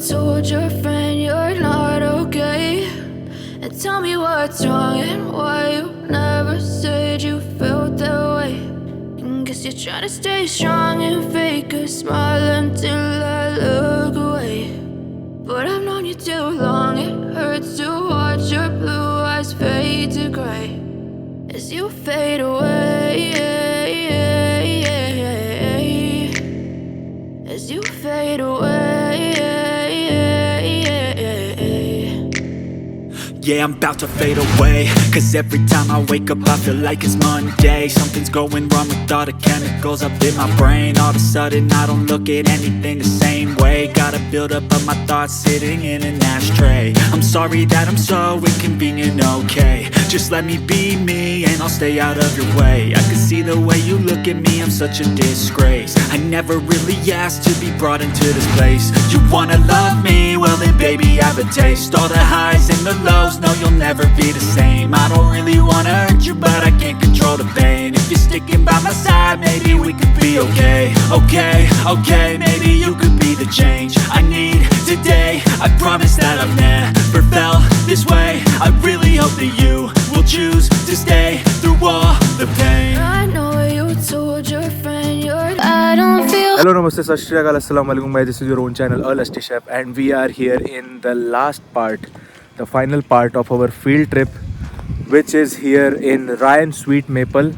told your friend you're not okay, and tell me what's wrong and why you never said you felt that way. And guess you're trying to stay strong and fake a smile until I look away. But I've known you too long, it hurts to watch your blue eyes fade to gray as you fade away, as you fade away. Yeah, I'm about to fade away, cause every time I wake up I feel like it's Monday. Something's going wrong with all the chemicals up in my brain. All of a sudden I don't look at anything the same way. Gotta build up of my thoughts sitting in an ashtray. I'm sorry that I'm so inconvenient, okay. Just let me be me and I'll stay out of your way. I can see the way you look at me, I'm such a disgrace. I never really asked to be brought into this place. You wanna love me? Well then baby I have a taste. All the highs and the lows, no you'll never be the same. I don't really wanna hurt you but I can't control the pain. If you're sticking by my side maybe we could be okay. Okay, maybe you could be the change I need today. I promise that I've never felt this way. I really hope that you will choose to stay through all the pain. I know you told your friend you're I don't feel. Hello, namaste, sat shri akal, assalamu alaikum. This is your own channel, A Lusty Chef, and we are here in the last part, the final part of our field trip, which is here in Rohan Sweet Maple.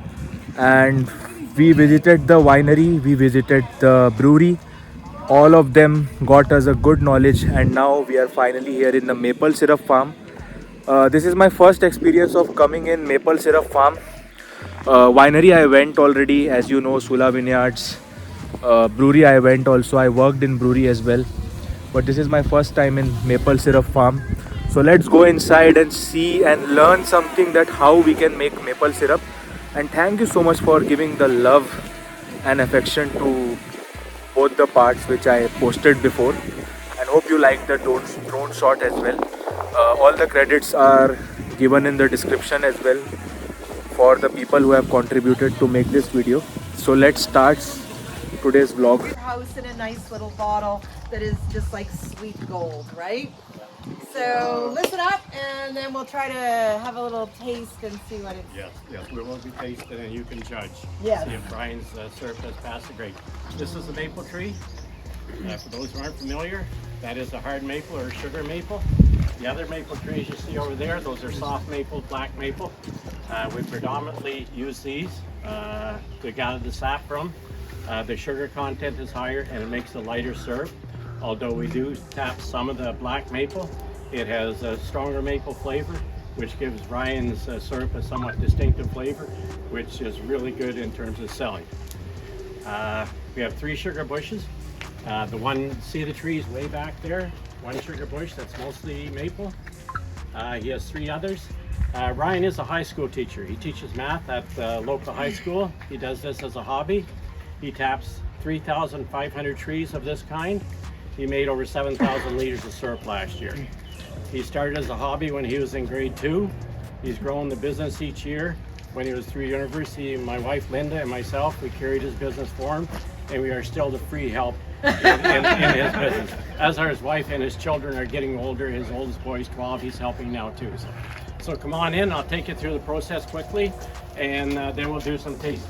And we visited the winery, we visited the brewery. All of them got us a good knowledge, and now we are finally here in the maple syrup farm. This is my first experience of coming in maple syrup farm. Winery I went already, as you know, Sula Vineyards. Brewery I went also, I worked in brewery as well. But this is my first time in maple syrup farm. So let's go inside and see and learn something that how we can make maple syrup. And thank you so much for giving the love and affection to both the parts which I posted before. And hope you like the drone shot as well. All the credits are given in the description as well for the people who have contributed to make this video. So let's start today's vlog. House in a nice little bottle that is just like sweet gold, right? So listen up and then we'll try to have a little taste and see what it's... Yes, we will be tasting and you can judge. Yes. See if Brian's syrup has passed the grade. This is a maple tree. For those who aren't familiar, that is a hard maple or sugar maple. The other maple trees you see over there, those are soft maple, black maple. We predominantly use these to gather the sap from. The sugar content is higher and it makes a lighter syrup. Although we do tap some of the black maple, it has a stronger maple flavor, which gives Brian's syrup a somewhat distinctive flavor, which is really good in terms of selling. We have 3 sugar bushes. The one, see the trees way back there? One sugar bush, that's mostly maple. He has 3 others. Ryan is a high school teacher. He teaches math at the local high school. He does this as a hobby. He taps 3,500 trees of this kind. He made over 7,000 liters of syrup last year. He started as a hobby when he was in grade 2. He's grown the business each year. When he was through university, my wife Linda and myself, we carried his business for him, and we are still the free help in his business. As are his wife and his children are getting older. His oldest boy is 12, he's helping now too. So come on in, I'll take you through the process quickly, and then we'll do some tasting.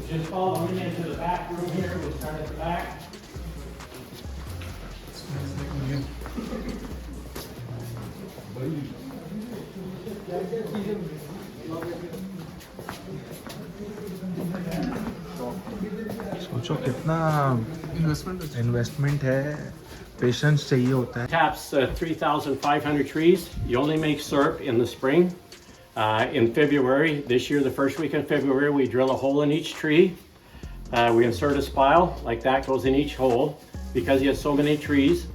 Just follow me into the back room here. We'll start at the back. सोचो कितना investment है, patience चाहिए होता है. Taps 3,500 trees. You only make syrup in the spring. In February, this year, the first week in February, we drill a hole in each tree. We insert a spile, like that goes in each hole. Because he has so many trees,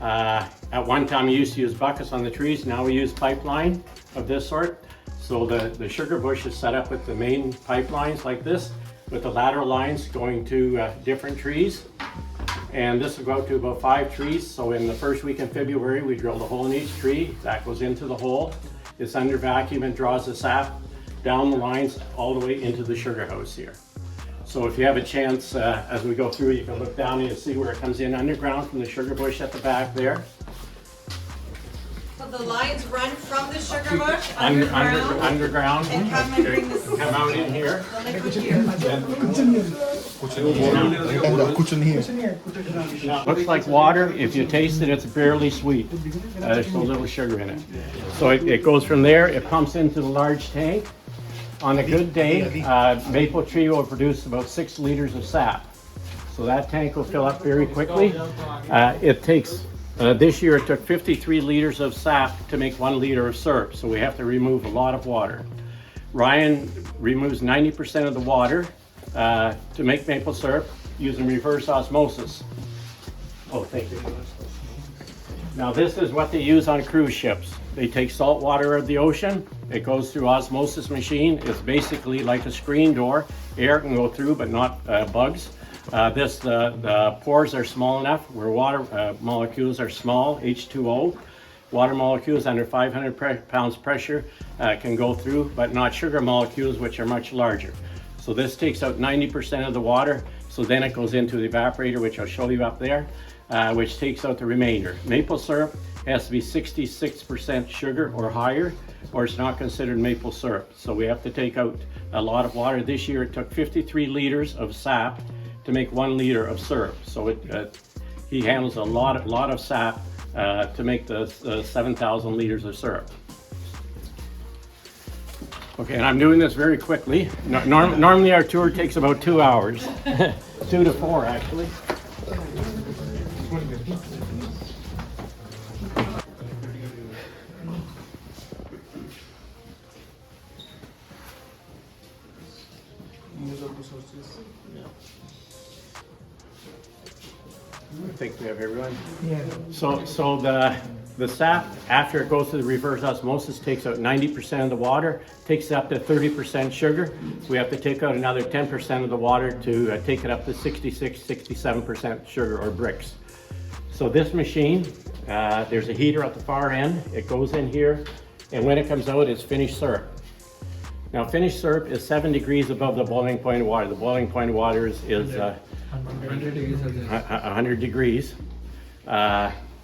at one time we used to use buckets on the trees, now we use pipeline of this sort. So the sugar bush is set up with the main pipelines like this, with the lateral lines going to different trees. And this will go out to about 5 trees. So in the first week in February, we drilled a hole in each tree. That goes into the hole. It's under vacuum and draws the sap down the lines all the way into the sugar house here. So if you have a chance, as we go through, you can look down and you'll see where it comes in underground from the sugar bush at the back there. So the lines run from the sugar bush underground Underground. and come and bring this Come out in here. the liquid here. Now, it looks like water. If you taste it, it's barely sweet. There's so little sugar in it. So it goes from there, it pumps into the large tank. On a good day, maple tree will produce about 6 liters of sap. So that tank will fill up very quickly. It takes, this year it took 53 liters of sap to make 1 liter of syrup. So we have to remove a lot of water. Ryan removes 90% of the water to make maple syrup using reverse osmosis. Oh, thank you. Now this is what they use on cruise ships. They take salt water out of the ocean. It goes through osmosis machine. It's basically like a screen door. Air can go through, but not bugs. The pores are small enough where water molecules are small, H2O. Water molecules under 500 pounds pressure can go through, but not sugar molecules, which are much larger. So this takes out 90% of the water. So then it goes into the evaporator, which I'll show you up there, which takes out the remainder. Maple syrup has to be 66% sugar or higher, or it's not considered maple syrup. So we have to take out a lot of water. This year it took 53 liters of sap to make 1 liter of syrup. So he handles a lot of sap to make the 7,000 liters of syrup. Okay, and I'm doing this very quickly. Normally our tour takes about 2 hours, 2 to 4 actually. I think we have everyone. Yeah. So the sap, after it goes through the reverse osmosis, takes out 90% of the water, takes it up to 30% sugar. We have to take out another 10% of the water to take it up to 66, 67% sugar or bricks. So this machine, there's a heater at the far end. It goes in here, and when it comes out, it's finished syrup. Now, finished syrup is 7 degrees above the boiling point of water. The boiling point of water is 100 degrees.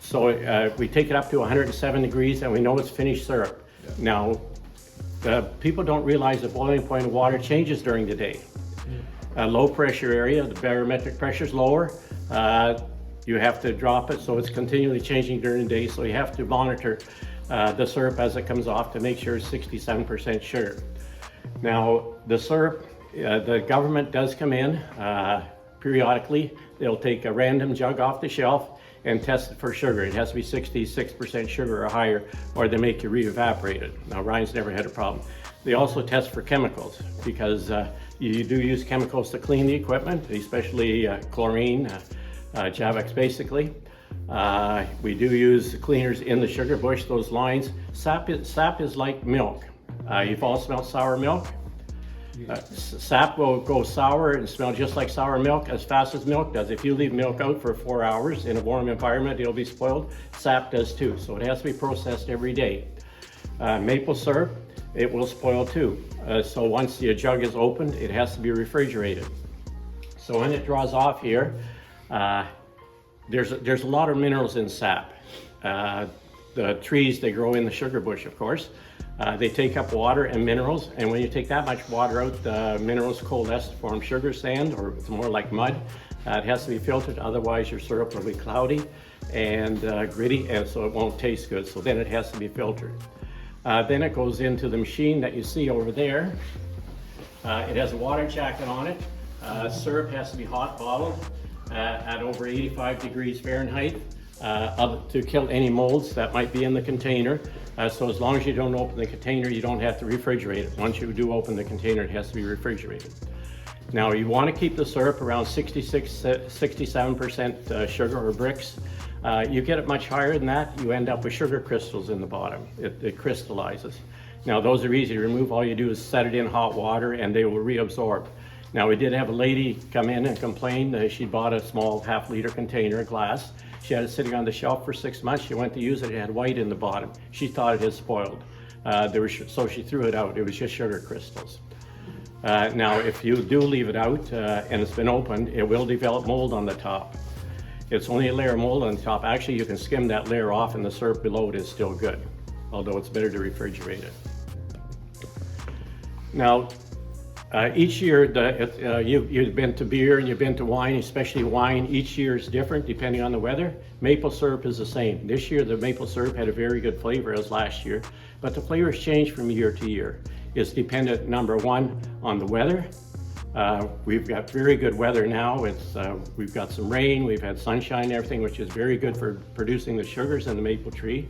So we take it up to 107 degrees and we know it's finished syrup. Yeah. Now, people don't realize the boiling point of water changes during the day. Low pressure area, the barometric pressure is lower. You have to drop it, so it's continually changing during the day. So you have to monitor the syrup as it comes off to make sure it's 67% sugar. Now, the syrup, the government does come in periodically. They'll take a random jug off the shelf and test it for sugar. It has to be 66% sugar or higher, or they make you re-evaporate it. Now, Ryan's never had a problem. They also test for chemicals, because you do use chemicals to clean the equipment, especially chlorine, Javex basically. We do use cleaners in the sugar bush, those lines. Sap is like milk. You've all smelled sour milk. Sap will go sour and smell just like sour milk as fast as milk does. If you leave milk out for 4 hours in a warm environment, it'll be spoiled. Sap does too, so it has to be processed every day. Maple syrup, it will spoil too. So once the jug is opened, it has to be refrigerated. So when it draws off here, there's a lot of minerals in sap. The trees, they grow in the sugar bush, of course. They take up water and minerals, and when you take that much water out, the minerals coalesce to form sugar sand, or it's more like mud. It has to be filtered, otherwise your syrup will be cloudy and gritty, and so it won't taste good. So then it has to be filtered. Then it goes into the machine that you see over there. It has a water jacket on it. Syrup has to be hot bottled at over 85 degrees Fahrenheit to kill any molds that might be in the container. So as long as you don't open the container, you don't have to refrigerate it. Once you do open the container, it has to be refrigerated. Now, you want to keep the syrup around 66, 67% sugar or bricks. You get it much higher than that, you end up with sugar crystals in the bottom. It crystallizes. Now, those are easy to remove. All you do is set it in hot water and they will reabsorb. Now, we did have a lady come in and complain that she bought a small half-liter container of glass. She had it sitting on the shelf for 6 months. She went to use it, it had white in the bottom. She thought it had spoiled. So she threw it out. It was just sugar crystals. Now, if you do leave it out and it's been opened, it will develop mold on the top. It's only a layer of mold on the top. Actually, you can skim that layer off and the syrup below it is still good, although it's better to refrigerate it. Now, each year, you've been to beer and you've been to wine, especially wine. Each year is different depending on the weather. Maple syrup is the same. This year, the maple syrup had a very good flavor as last year, but the flavors change from year to year. It's dependent, number one, on the weather. We've got very good weather now. We've got some rain, we've had sunshine and everything, which is very good for producing the sugars in the maple tree.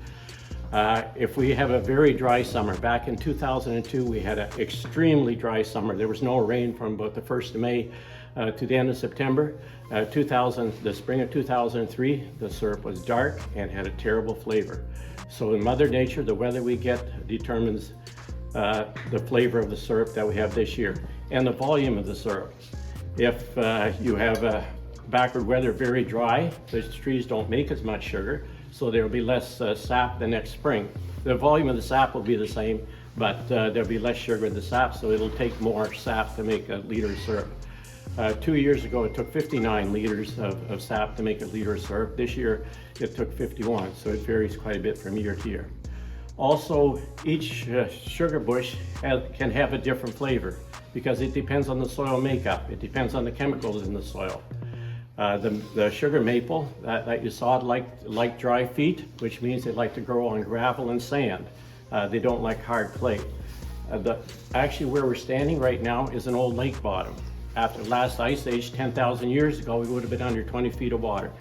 If we have a very dry summer, back in 2002, we had an extremely dry summer. There was no rain from about the 1st of May to the end of September. The spring of 2003, the syrup was dark and had a terrible flavor. So in Mother Nature, the weather we get determines the flavor of the syrup that we have this year and the volume of the syrup. If you have backward weather, very dry, the trees don't make as much sugar, so there will be less sap the next spring. The volume of the sap will be the same, but there'll be less sugar in the sap, so it'll take more sap to make a liter of syrup. 2 years ago, it took 59 liters of sap to make a liter of syrup. This year, it took 51, so it varies quite a bit from year to year. Also, each sugar bush can have a different flavor because it depends on the soil makeup. It depends on the chemicals in the soil. The sugar maple that you saw like dry feet, which means they like to grow on gravel and sand. They don't like hard clay. Actually, where we're standing right now is an old lake bottom. After the last ice age, 10,000 years ago, we would have been under 20 feet of water.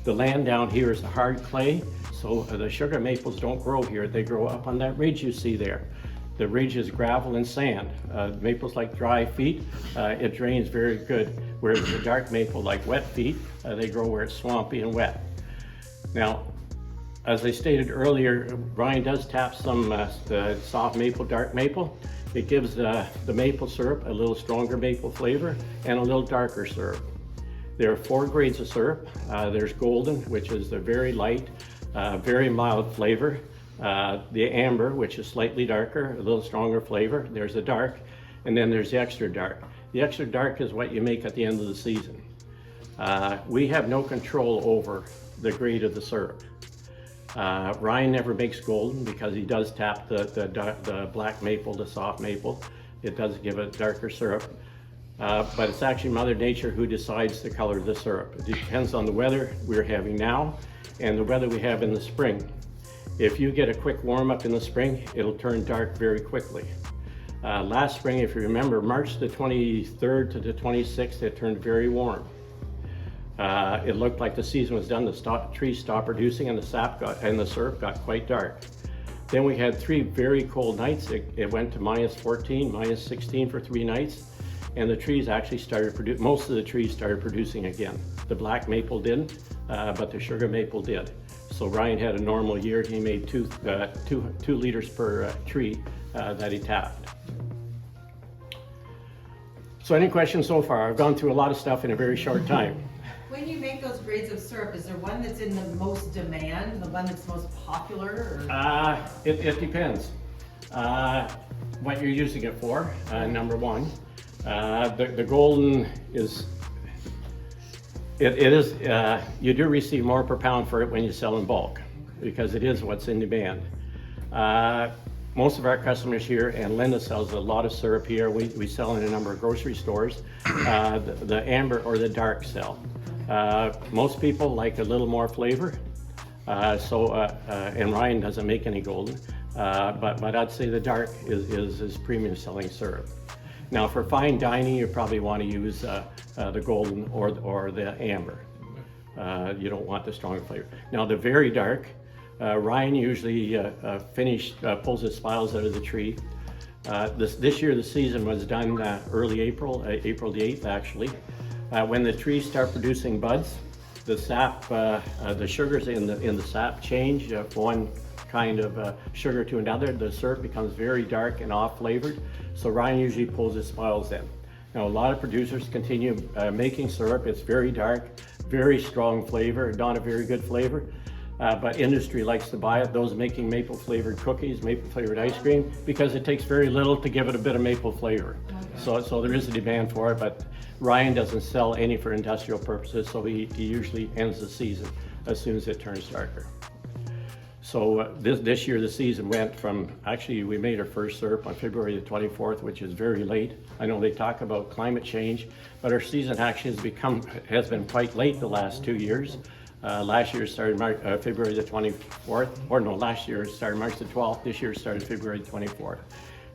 The land down here is a hard clay, so the sugar maples don't grow here. They grow up on that ridge you see there. The ridge is gravel and sand. Maples like dry feet, it drains very good, whereas the dark maple like wet feet, they grow where it's swampy and wet. Now, as I stated earlier, Brian does tap some the soft maple, dark maple. It gives the maple syrup a little stronger maple flavor and a little darker syrup. There are 4 grades of syrup. There's golden, which is the very light, very mild flavor. The amber, which is slightly darker, a little stronger flavor. There's the dark, and then there's the extra dark. The extra dark is what you make at the end of the season. We have no control over the grade of the syrup. Ryan never makes golden because he does tap the black maple, the soft maple. It does give a darker syrup. But it's actually Mother Nature who decides the color of the syrup. It depends on the weather we're having now and the weather we have in the spring. If you get a quick warm up in the spring, it'll turn dark very quickly. Last spring, if you remember, March the 23rd to the 26th, it turned very warm. It looked like the season was done. The trees stopped producing and the syrup got quite dark. Then we had 3 very cold nights. It went to -14, -16 for 3 nights. And the trees actually most of the trees started producing again. The black maple didn't, but the sugar maple did. So Ryan had a normal year. He made 2 liters per tree that he tapped. So any questions so far? I've gone through a lot of stuff in a very short time. When you make those grades of syrup, is there one that's in the most demand, the one that's most popular? Or? It depends what you're using it for, number one. The golden is, you do receive more per pound for it when you sell in bulk because it is what's in demand. Most of our customers here, and Linda sells a lot of syrup here, we sell in a number of grocery stores, the amber or the dark sell. Most people like a little more flavor, and Ryan doesn't make any golden, but I'd say the dark is premium selling syrup. Now for fine dining, you probably want to use the golden or the amber. You don't want the strong flavor. Now the very dark, Ryan usually pulls his spiles out of the tree. This year the season was done early April, April the 8th actually. When the trees start producing buds, the sap, the sugars in the sap change from one kind of sugar to another. The syrup becomes very dark and off-flavored, so Ryan usually pulls his spiles in. Now a lot of producers continue making syrup. It's very dark, very strong flavor, not a very good flavor. but industry likes to buy it. Those making maple flavored cookies, maple flavored ice cream, because it takes very little to give it a bit of maple flavor. So there is a demand for it, but Ryan doesn't sell any for industrial purposes, so he usually ends the season as soon as it turns darker. So this year the season went from, actually we made our first syrup on February the 24th, which is very late. I know they talk about climate change, but our season actually has been quite late the last 2 years. Last year started February the 24th, or no, last year started March the 12th, this year started February the 24th.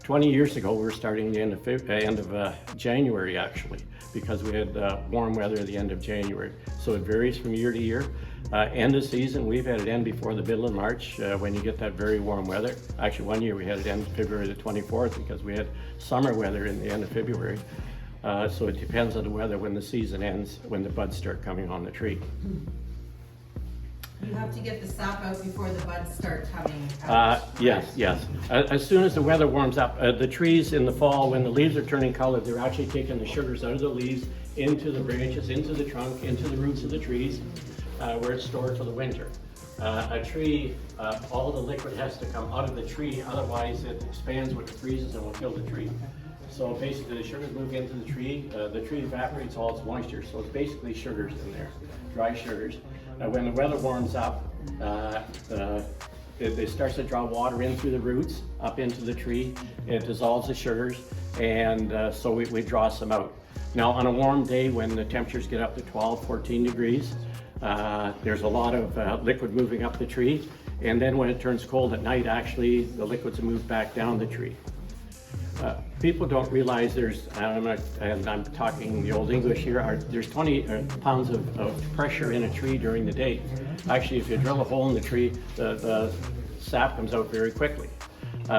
20 years ago, we were starting the end of January actually, because we had warm weather at the end of January. So it varies from year to year. End of season, we've had it end before the middle of March when you get that very warm weather. Actually, one year we had it end February the 24th because we had summer weather in the end of February. So it depends on the weather when the season ends, when the buds start coming on the tree. You have to get the sap out before the buds start coming out. Yes. As soon as the weather warms up, the trees in the fall, when the leaves are turning color, they're actually taking the sugars out of the leaves into the branches, into the trunk, into the roots of the trees, where it's stored for the winter. A tree, all the liquid has to come out of the tree, otherwise it expands when it freezes and will kill the tree. So basically the sugars move into the tree evaporates all its moisture, so it's basically sugars in there, dry sugars. When the weather warms up, it starts to draw water in through the roots, up into the tree. It dissolves the sugars, and so we draw some out. Now on a warm day when the temperatures get up to 12, 14 degrees, there's a lot of liquid moving up the tree, and then when it turns cold at night, actually the liquids move back down the tree. People don't realize and I'm talking the old English here, there's 20 pounds of pressure in a tree during the day. Actually, if you drill a hole in the tree, the sap comes out very quickly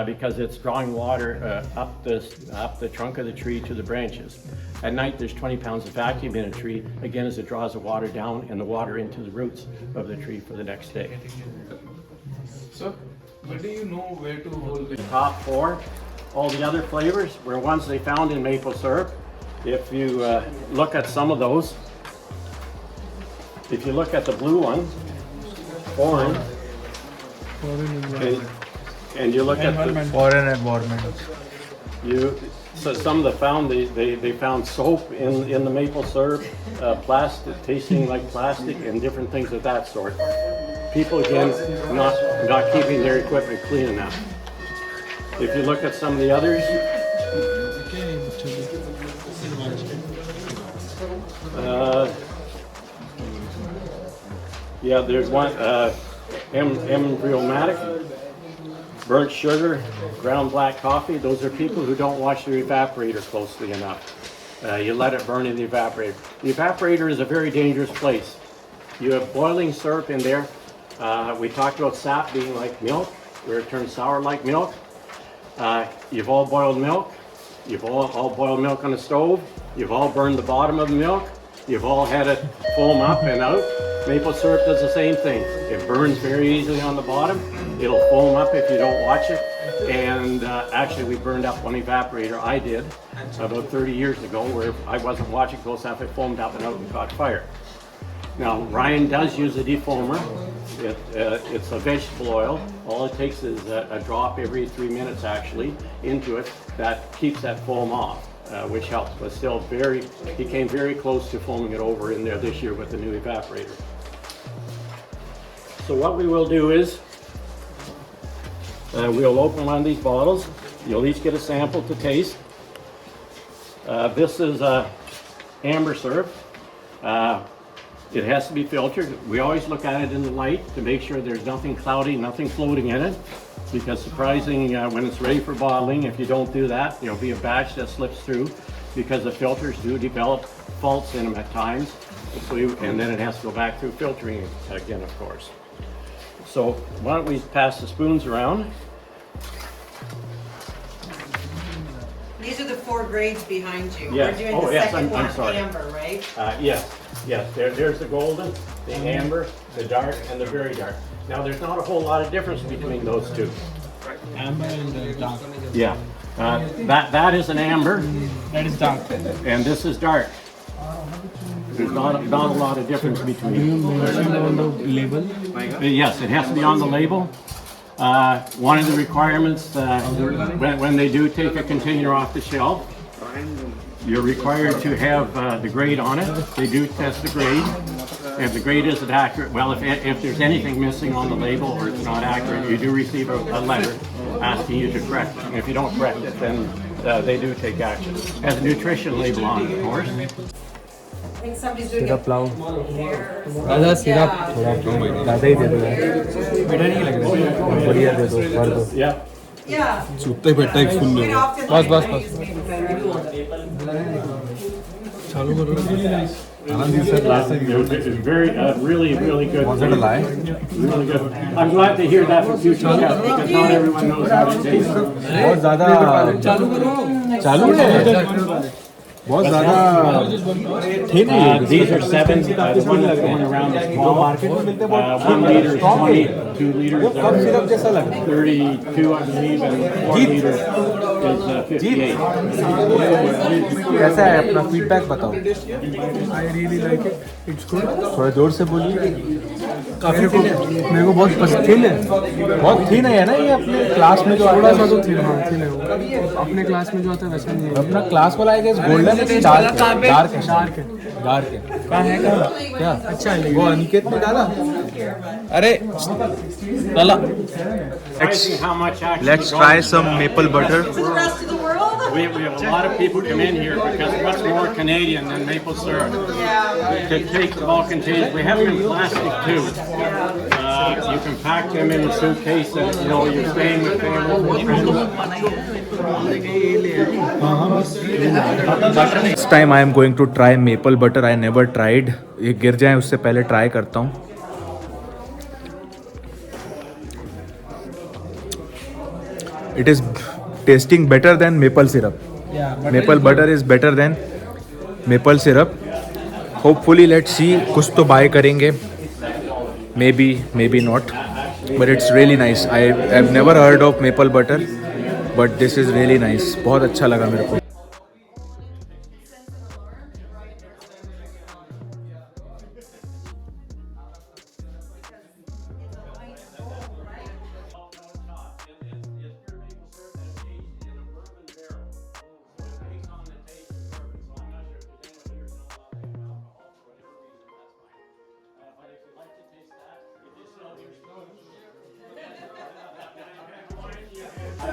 because it's drawing water up the trunk of the tree to the branches. At night, there's 20 pounds of vacuum in a tree, again, as it draws the water down and the water into the roots of the tree for the next day. So, but do you know where to hold the Top four. All the other flavors were ones they found in maple syrup. If you look at some of those, if you look at the blue one, foreign, and you look at the Foreign environment. so some of the found they found soap in the maple syrup, plastic tasting like plastic, and different things of that sort. People again not keeping their equipment clean enough. If you look at some of the others, there's one, embryomatic, burnt sugar, ground black coffee. Those are people who don't wash their evaporator closely enough. You let it burn in the evaporator. The evaporator is a very dangerous place. You have boiling syrup in there. We talked about sap being like milk, where it turns sour like milk. You've all boiled milk. You've all boiled milk on the stove. You've all burned the bottom of the milk. You've all had it foam up and out. Maple syrup does the same thing. It burns very easily on the bottom. It'll foam up if you don't watch it. And actually we burned up one evaporator, I did, about 30 years ago, where I wasn't watching close enough. It foamed up and out and caught fire. Now Ryan does use a defoamer. It's a vegetable oil. All it takes is a drop every 3 minutes actually into it that keeps that foam off, which helps. But still he came very close to foaming it over in there this year with the new evaporator. So what we will do is we'll open one of these bottles. You'll each get a sample to taste. This is amber syrup. It has to be filtered. We always look at it in the light to make sure there's nothing cloudy, nothing floating in it. Because surprising, when it's ready for bottling, if you don't do that, there'll be a batch that slips through because the filters do develop faults in them at times. And then it has to go back through filtering again, of course. So why don't we pass the spoons around? These are the 4 grades behind you. Yes. We're doing Oh, the yes, second I'm one, sorry. amber, right? Yes. There's the golden, the amber, the dark, and the very dark. Now, there's not a whole lot of difference between those two. amber and dark? Yeah. That is an amber, That is dark. and this is dark. There's not a lot of difference between. Do you mention on the label? Yes, it has to be on the label. One of the requirements when they do take a container off the shelf, you're required to have the grade on it. They do test the grade. If the grade isn't accurate, well, if there's anything missing on the label or it's not accurate, you do receive a letter asking you to correct it. And if you don't correct it, then they do take action. It has a nutrition label on it, of course. I think somebody's doing syrup लाओ दादा syrup थोड़ा ज़्यादा ही दे दो यार मीठा नहीं लग रहा बढ़िया दे दो भर दो Yeah. Yeah. सूखते बैठा एक फुल Quite often, बस बस they बस use maple. चालू करो It's very, really good. Was it a lie? Really good. I'm glad to hear that for future tests because not everyone knows how it tastes. बहुत ज़्यादा चालू है बहुत ज़्यादा थे नहीं These are 7. The one that's going around is 12. 1 liter is 20. 2 liters come are syrup जैसा लगा 32, I believe, and 4 liters is 58. कैसा है अपना फीडबैक बताओ I really like it. It's good. थोड़ा जोर से बोलिए काफी मेरे को बहुत पसंद थिन है बहुत थीन है ना ये अपने क्लास में जो थोड़ा सा तो थिन हाँ थिन है वो अपने क्लास में जो आता है वैसा नहीं है अपना क्लास वाला है गोल्डन है डार्क है डार्क है डार्क है डार्क है कहाँ है क्या अच्छा है वो अनिकेत में डाला अरे Surprising how much actually let's goes try into some that. Maple butter To the rest of the world? We have a lot of people come in here because what's more Canadian than maple syrup? Yeah. To take the bulk containers. We have them in plastic too. You can pack them in a suitcase and you're staying with family and friends. Next time I am going to try maple butter. I never tried. ये गिर जाए उससे पहले try करता हूँ. It is tasting better than maple syrup. Maple butter is better than maple syrup. Hopefully let's see. कुछ तो buy करेंगे. Maybe not. But it's really nice. I have never heard of maple butter. But this is really nice. बहुत अच्छा लगा मेरे को.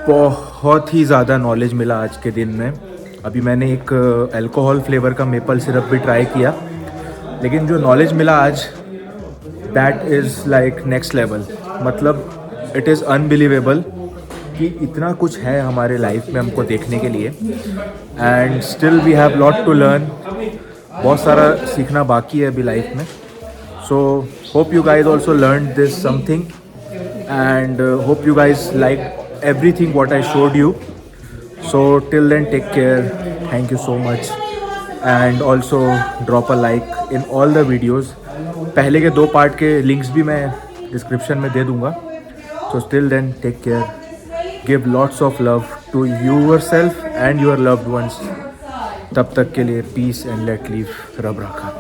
बहुत ही ज़्यादा नॉलेज मिला आज के दिन में. अभी मैंने एक अल्कोहल फ्लेवर का मेपल सिरप भी ट्राई किया, लेकिन जो नॉलेज मिला आज that is like next level. मतलब इट इज़ अनबिलीवेबल कि इतना कुछ है हमारे लाइफ में हमको देखने के लिए. And still we have lot to learn. बहुत सारा सीखना बाकी है अभी लाइफ में. So hope you guys also learn this something and hope you guys like everything what I showed you. So till then, take care. Thank you so much. And also drop a like in all the videos. पहले के 2 part के links भी मैं description में दे दूँगा. So till then, take care. Give lots of love to yourself and your loved ones. तब तक के लिए peace and let live. रब रखा.